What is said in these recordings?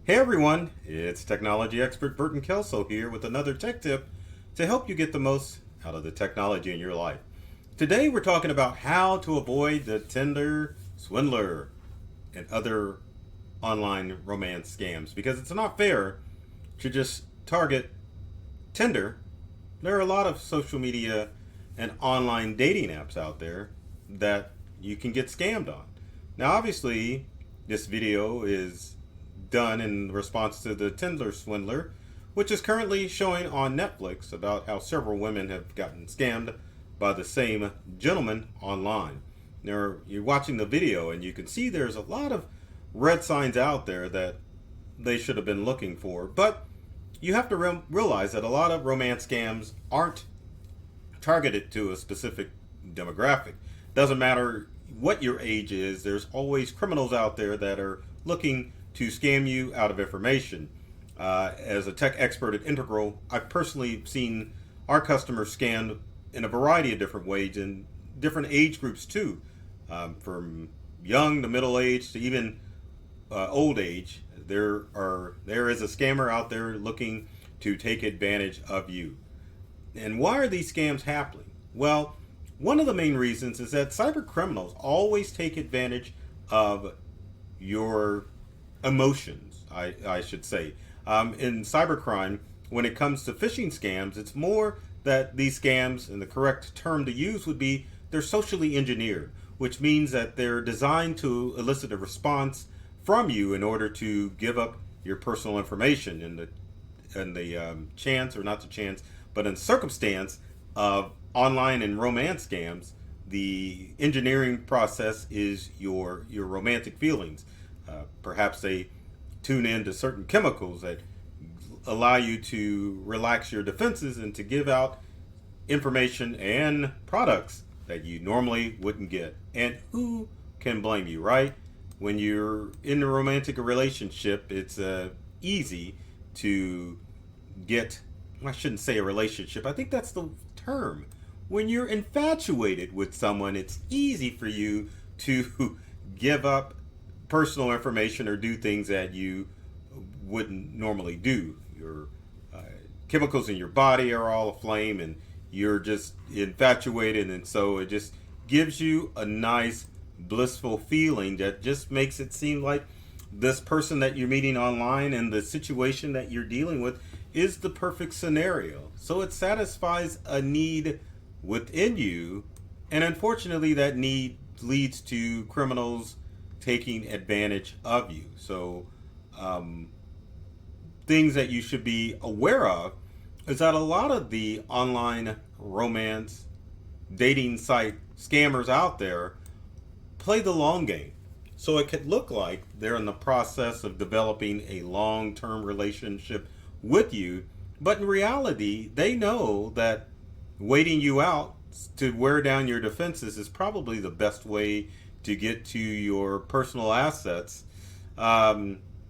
Hey everyone, it's technology expert Burton Kelso here with another tech tip to help you get the most out of the technology in your life. Today we're talking about how to avoid the Tinder Swindler and other online romance scams because it's not fair to just target Tinder. There are a lot of social media and online dating apps out there that you can get scammed on. Now obviously this video is done in response to the Tinder Swindler, which is currently showing on Netflix about how several women have gotten scammed by the same gentleman online. Now, you're watching the video and you can see there's a lot of red signs out there that they should have been looking for, but you have to realize that a lot of romance scams aren't targeted to a specific demographic. Doesn't matter what your age is, there's always criminals out there that are looking to scam you out of information. As a tech expert at Integral, I've personally seen our customers scammed in a variety of different ways in different age groups too, from young to middle age to even old age. There is a scammer out there looking to take advantage of you. And why are these scams happening? Well, one of the main reasons is that cyber criminals always take advantage of your emotions, I should say. In cybercrime, when it comes to phishing scams, it's more that these scams, and the correct term to use would be, they're socially engineered, which means that they're designed to elicit a response from you in order to give up your personal information in the chance, or not the chance, but in circumstance of online and romance scams. The engineering process is your romantic feelings. Perhaps they tune in to certain chemicals that allow you to relax your defenses and to give out information and products that you normally wouldn't get. And who can blame you, right? When you're in a romantic relationship, it's easy to get, I shouldn't say a relationship, I think that's the term. When you're infatuated with someone, it's easy for you to give up personal information or do things that you wouldn't normally do. Your chemicals in your body are all aflame and you're just infatuated, and so it just gives you a nice blissful feeling that just makes it seem like this person that you're meeting online and the situation that you're dealing with is the perfect scenario. So it satisfies a need within you, and unfortunately that need leads to criminals taking advantage of you. So things that you should be aware of is that a lot of the online romance dating site scammers out there play the long game. So it could look like they're in the process of developing a long-term relationship with you, but in reality they know that waiting you out to wear down your defenses is probably the best way to get to your personal assets,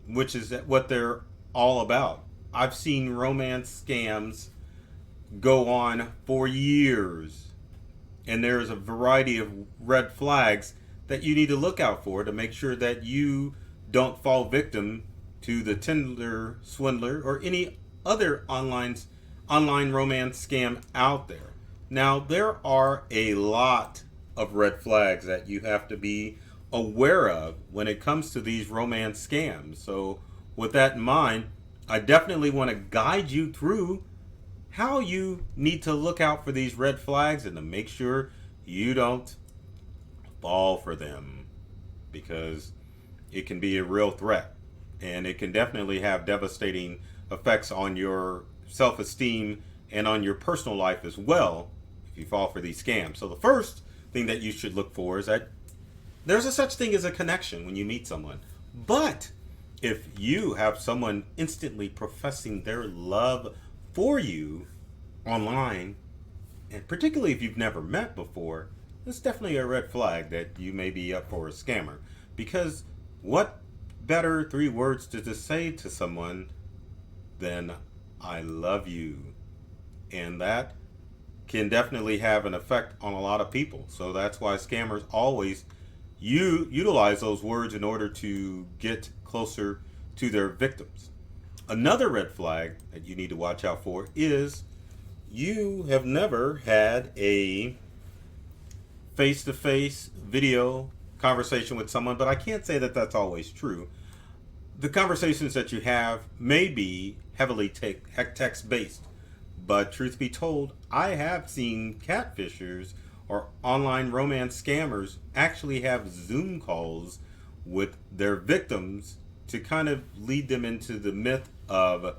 which is what they're all about. I've seen romance scams go on for years, and there's a variety of red flags that you need to look out for to make sure that you don't fall victim to the Tinder Swindler or any other online romance scam out there. Now, there are a lot of red flags that you have to be aware of when it comes to these romance scams. So with that in mind, I definitely want to guide you through how you need to look out for these red flags and to make sure you don't fall for them, because it can be a real threat and it can definitely have devastating effects on your self-esteem and on your personal life as well if you fall for these scams. So the first thing that you should look for is that there's a such thing as a connection when you meet someone. But if you have someone instantly professing their love for you online, and particularly if you've never met before, it's definitely a red flag that you may be up for a scammer. Because what better 3 words to just say to someone than I love you? And that can definitely have an effect on a lot of people. So that's why scammers always utilize those words in order to get closer to their victims. Another red flag that you need to watch out for is you have never had a face-to-face video conversation with someone, but I can't say that that's always true. The conversations that you have may be heavily text-based, but truth be told, I have seen catfishers or online romance scammers actually have Zoom calls with their victims to kind of lead them into the myth of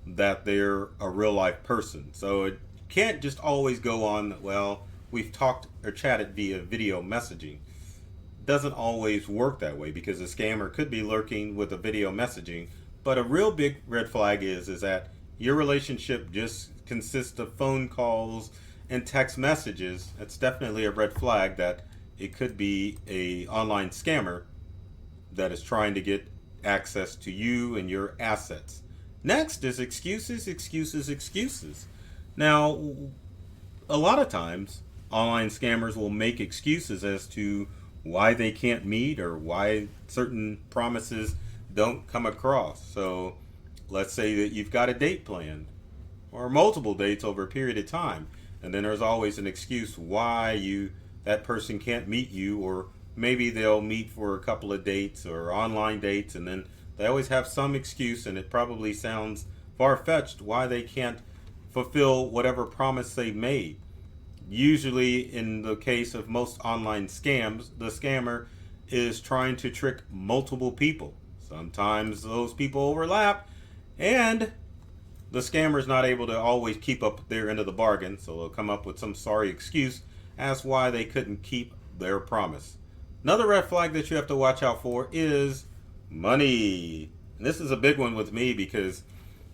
that they're a real life person. So it can't just always go on, well, we've talked or chatted via video messaging. Doesn't always work that way because a scammer could be lurking with a video messaging. But a real big red flag is that your relationship just consists of phone calls and text messages. That's definitely a red flag that it could be a online scammer that is trying to get access to you and your assets. Next is excuses, excuses, excuses. Now, a lot of times, online scammers will make excuses as to why they can't meet or why certain promises don't come across. So, let's say that you've got a date planned or multiple dates over a period of time, and then there's always an excuse why that person can't meet you, or maybe they'll meet for a couple of dates or online dates, and then they always have some excuse, and it probably sounds far-fetched why they can't fulfill whatever promise they made. Usually, in the case of most online scams, the scammer is trying to trick multiple people. Sometimes those people overlap, and the scammer is not able to always keep up their end of the bargain, so they'll come up with some sorry excuse as why they couldn't keep their promise. Another red flag that you have to watch out for is money. And this is a big one with me because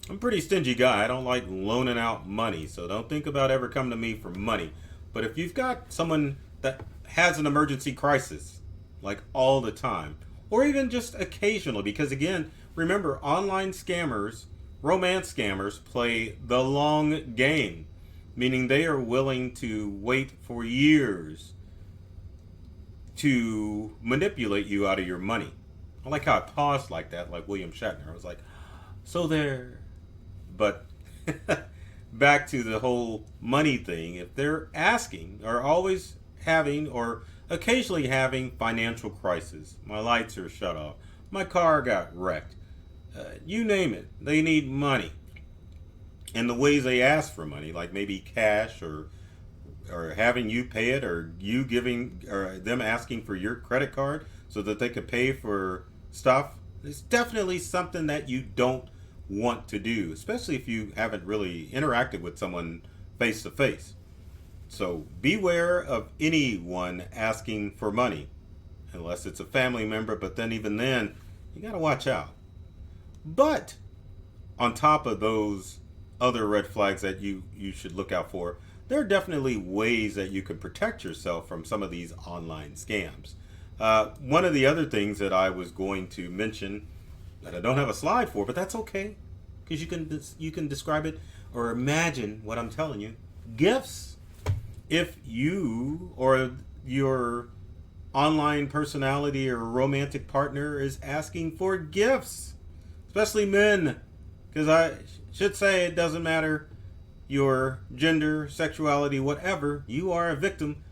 I'm a pretty stingy guy. I don't like loaning out money, so don't think about ever coming to me for money. But if you've got someone that has an emergency crisis, like all the time, or even just occasionally, because again, remember, online scammers, romance scammers, play the long game, meaning they are willing to wait for years to manipulate you out of your money. I like how I paused like that, like William Shatner. I was like, so there. But back to the whole money thing. If they're asking, or always having, or occasionally having financial crisis, my lights are shut off, my car got wrecked, you name it, they need money. And the ways they ask for money, like maybe cash, or having you pay it, or you giving, or them asking for your credit card so that they could pay for stuff, it's definitely something that you don't want to do, especially if you haven't really interacted with someone face to face. So beware of anyone asking for money, unless it's a family member, but then even then, you gotta watch out. But on top of those other red flags that you should look out for, there are definitely ways that you can protect yourself from some of these online scams. One of the other things that I was going to mention that I don't have a slide for, but that's okay, because you can describe it or imagine what I'm telling you. Gifts. If you or your online personality or romantic partner is asking for gifts, especially men, because I should say it doesn't matter your gender, sexuality, whatever, you are a victim.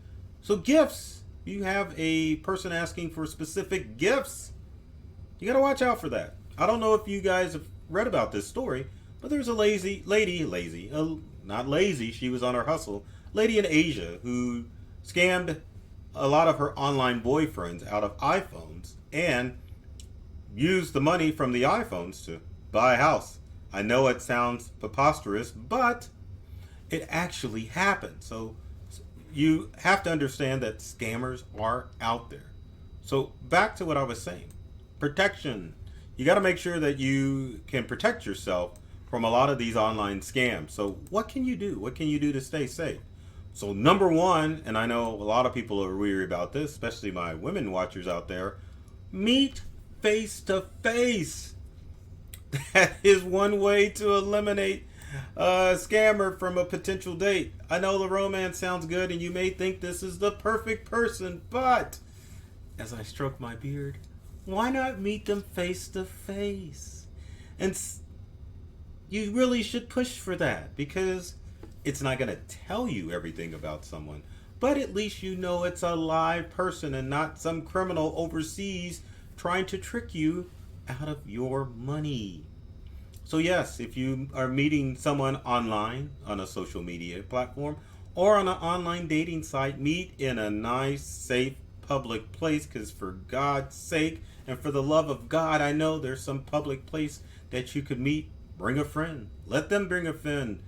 So gifts, you have a person asking for specific gifts, you gotta watch out for that. I don't know if you guys have read about this story, but there's a not lazy, she was on her hustle, lady in Asia who scammed a lot of her online boyfriends out of iPhones and used the money from the iPhones to buy a house. I know it sounds preposterous, but it actually happened. So you have to understand that scammers are out there. So back to what I was saying. Protection. You got to make sure that you can protect yourself from a lot of these online scams. So what can you do? What can you do to stay safe? So number one, and I know a lot of people are weary about this, especially my women watchers out there, meet face to face. That is one way to eliminate a scammer from a potential date. I know the romance sounds good and you may think this is the perfect person, but as I stroke my beard, Why not meet them face to face? And you really should push for that, because it's not going to tell you everything about someone, but at least you know it's a live person and not some criminal overseas trying to trick you out of your money. So, yes, if you are meeting someone online on a social media platform or on an online dating site, meet in a nice, safe, public place, because for God's sake and for the love of God, I know there's some public place that you could meet. Bring a friend. Let them bring a friend.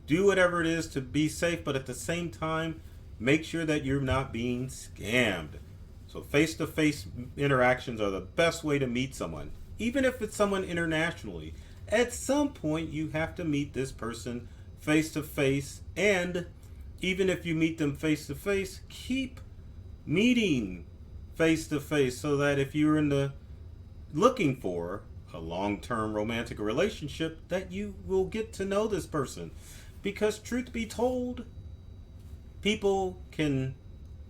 Do whatever it is to be safe, but at the same time, make sure that you're not being scammed. So face-to-face interactions are the best way to meet someone. Even if it's someone internationally, at some point you have to meet this person face-to-face. And even if you meet them face-to-face, keep meeting face-to-face, so that if you're in the looking for a long-term romantic relationship, that you will get to know this person. Because truth be told,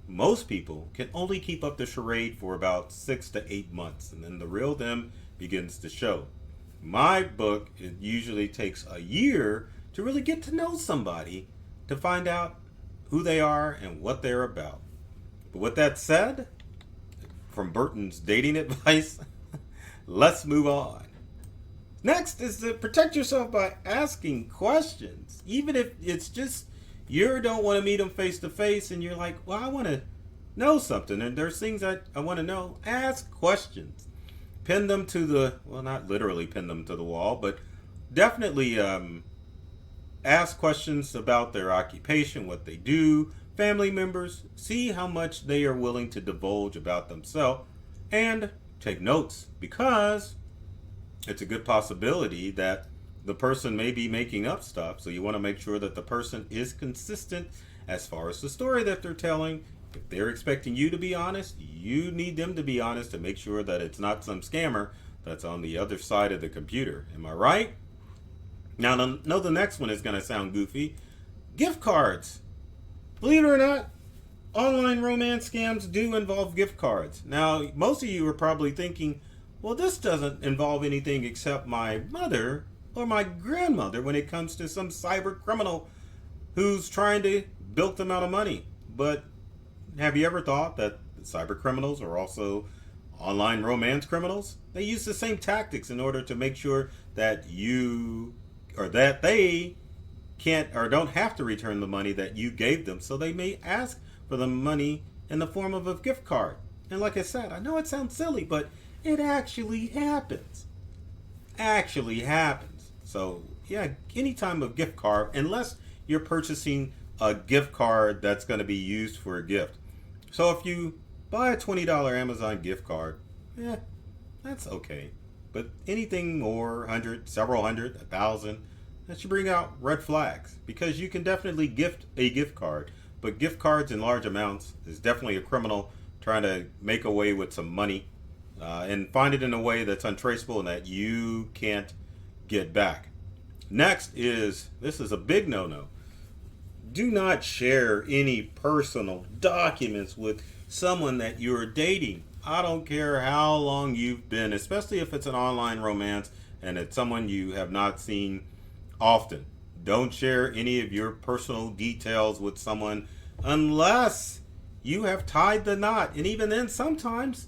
most people can only keep up the charade for about 6 to 8 months, and then the real them begins to show. My book, it usually takes a year to really get to know somebody, to find out who they are and what they're about. But with that said, from Burton's dating advice, let's move on. Next is to protect yourself by asking questions. Even if it's just you don't want to meet them face to face and you're like, well, I want to know something and there's things that I want to know. Ask questions. Pin them to not literally pin them to the wall, but definitely ask questions about their occupation, what they do, family members. See how much they are willing to divulge about themselves, and take notes, because it's a good possibility that the person may be making up stuff. So you want to make sure that the person is consistent as far as the story that they're telling. If they're expecting you to be honest, you need them to be honest, to make sure that it's not some scammer that's on the other side of the computer. Am I right? Now, no, the next one is going to sound goofy. Gift cards. Believe it or not, online romance scams do involve gift cards. Now, most of you are probably thinking, well, this doesn't involve anything except my mother or my grandmother when it comes to some cyber criminal who's trying to bilk them out of money. But have you ever thought that cyber criminals are also online romance criminals? They use the same tactics in order to make sure that they can't or don't have to return the money that you gave them. So they may ask for the money in the form of a gift card. And like I said, I know it sounds silly, but it actually happens. So yeah, any time of gift card, unless you're purchasing a gift card that's going to be used for a gift. So if you buy a $20 Amazon gift card, that's okay. But anything more, several hundred, 1,000, that should bring out red flags, because you can definitely gift a gift card, but gift cards in large amounts is definitely a criminal trying to make away with some money, and find it in a way that's untraceable and that you can't get back. Next this is a big no-no. Do not share any personal documents with someone that you're dating. I don't care how long you've been, especially if it's an online romance and it's someone you have not seen often. Don't share any of your personal details with someone unless you have tied the knot. And even then, sometimes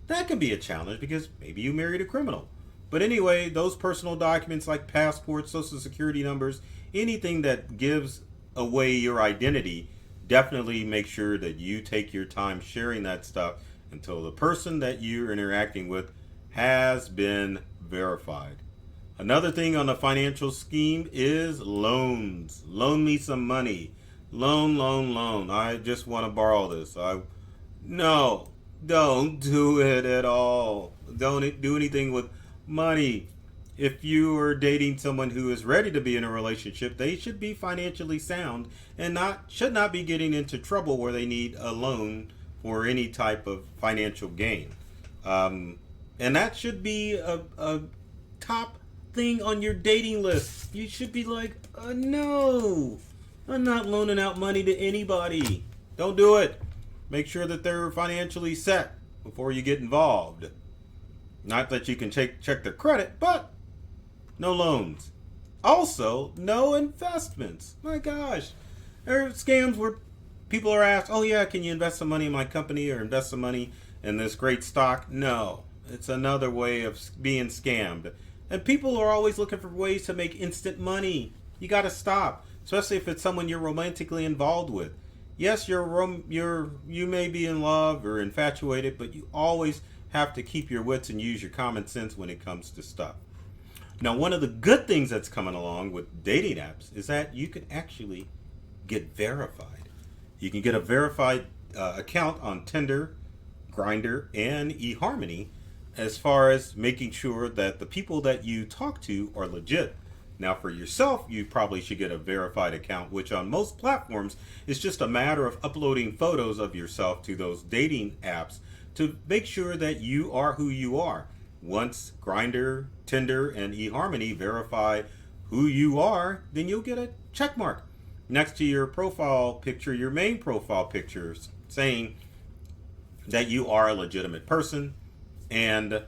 that can be a challenge, because maybe you married a criminal. But anyway, those personal documents like passports, social security numbers, anything that gives away your identity, definitely make sure that you take your time sharing that stuff until the person that you're interacting with has been verified. Another thing on the financial scheme is loans. Loan me some money. Loan. I just want to borrow this. No, don't do it at all. Don't do anything with money. If you are dating someone who is ready to be in a relationship, they should be financially sound and should not be getting into trouble where they need a loan for any type of financial gain. And that should be a top thing on your dating list. You should be like, no, I'm not loaning out money to anybody. Don't do it. Make sure that they're financially set before you get involved. Not that you can check their credit, but no loans. Also, no investments. My gosh. There are scams where people are asked, oh yeah, can you invest some money in my company or invest some money in this great stock? No. It's another way of being scammed. And people are always looking for ways to make instant money. You got to stop, especially if it's someone you're romantically involved with. Yes, you may be in love or infatuated, but you always have to keep your wits and use your common sense when it comes to stuff. Now, one of the good things that's coming along with dating apps is that you can actually get verified. You can get a verified account on Tinder, Grindr, and eHarmony as far as making sure that the people that you talk to are legit. Now, for yourself, you probably should get a verified account, which on most platforms is just a matter of uploading photos of yourself to those dating apps to make sure that you are who you are. Once Grindr, Tinder, and eHarmony verify who you are, then you'll get a check mark next to your profile picture, your main profile pictures, saying that you are a legitimate person and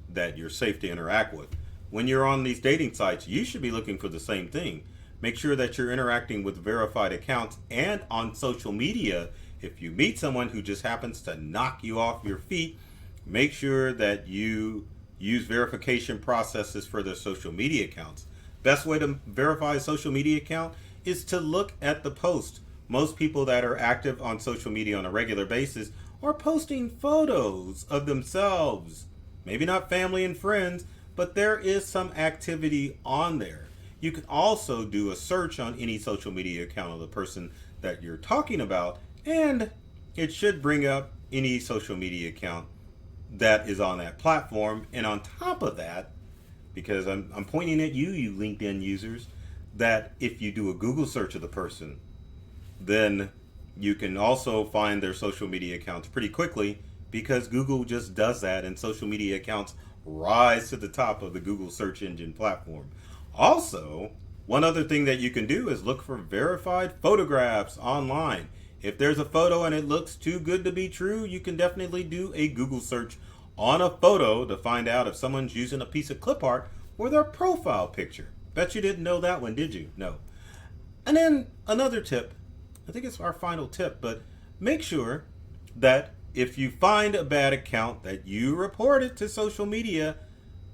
that you're safe to interact with. When you're on these dating sites, you should be looking for the same thing. Make sure that you're interacting with verified accounts, and on social media, if you meet someone who just happens to knock you off your feet, make sure that you use verification processes for their social media accounts. Best way to verify a social media account is to look at the post. Most people that are active on social media on a regular basis are posting photos of themselves. Maybe not family and friends, but there is some activity on there. You can also do a search on any social media account of the person that you're talking about, and it should bring up any social media account that is on that platform. And on top of that, because I'm pointing at you LinkedIn users, that if you do a Google search of the person, then you can also find their social media accounts pretty quickly, because Google just does that, and social media accounts rise to the top of the Google search engine platform. Also, one other thing that you can do is look for verified photographs online. If there's a photo and it looks too good to be true, you can definitely do a Google search on a photo to find out if someone's using a piece of clip art for their profile picture. Bet you didn't know that one, did you? No. And then another tip, I think it's our final tip, but make sure that if you find a bad account, that you report it to social media.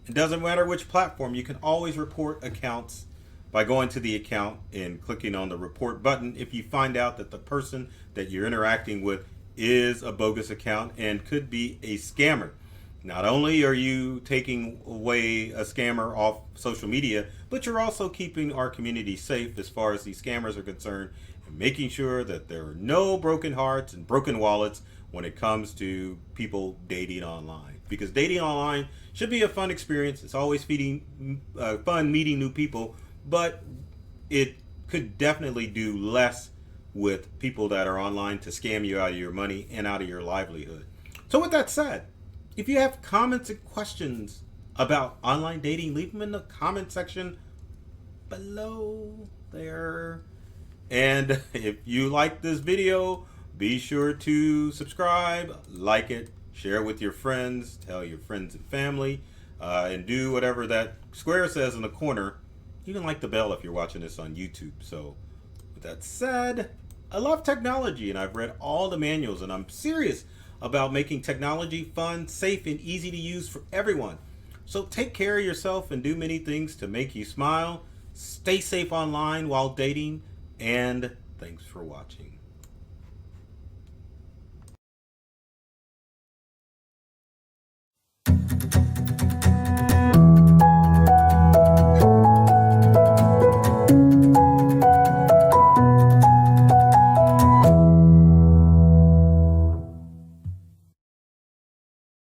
It doesn't matter which platform, you can always report accounts by going to the account and clicking on the report button if you find out that the person that you're interacting with is a bogus account and could be a scammer. Not only are you taking away a scammer off social media, but you're also keeping our community safe as far as these scammers are concerned, and making sure that there are no broken hearts and broken wallets when it comes to people dating online. Because dating online should be a fun experience. It's always fun meeting new people, but it could definitely do less with people that are online to scam you out of your money and out of your livelihood. So with that said, if you have comments and questions about online dating, leave them in the comment section below there. And if you like this video, be sure to subscribe, like it, share it with your friends, tell your friends and family, and do whatever that square says in the corner. Even like the bell if you're watching this on YouTube. So with that said, I love technology, and I've read all the manuals, and I'm serious about making technology fun, safe, and easy to use for everyone. So take care of yourself and do many things to make you smile. Stay safe online while dating, and thanks for watching.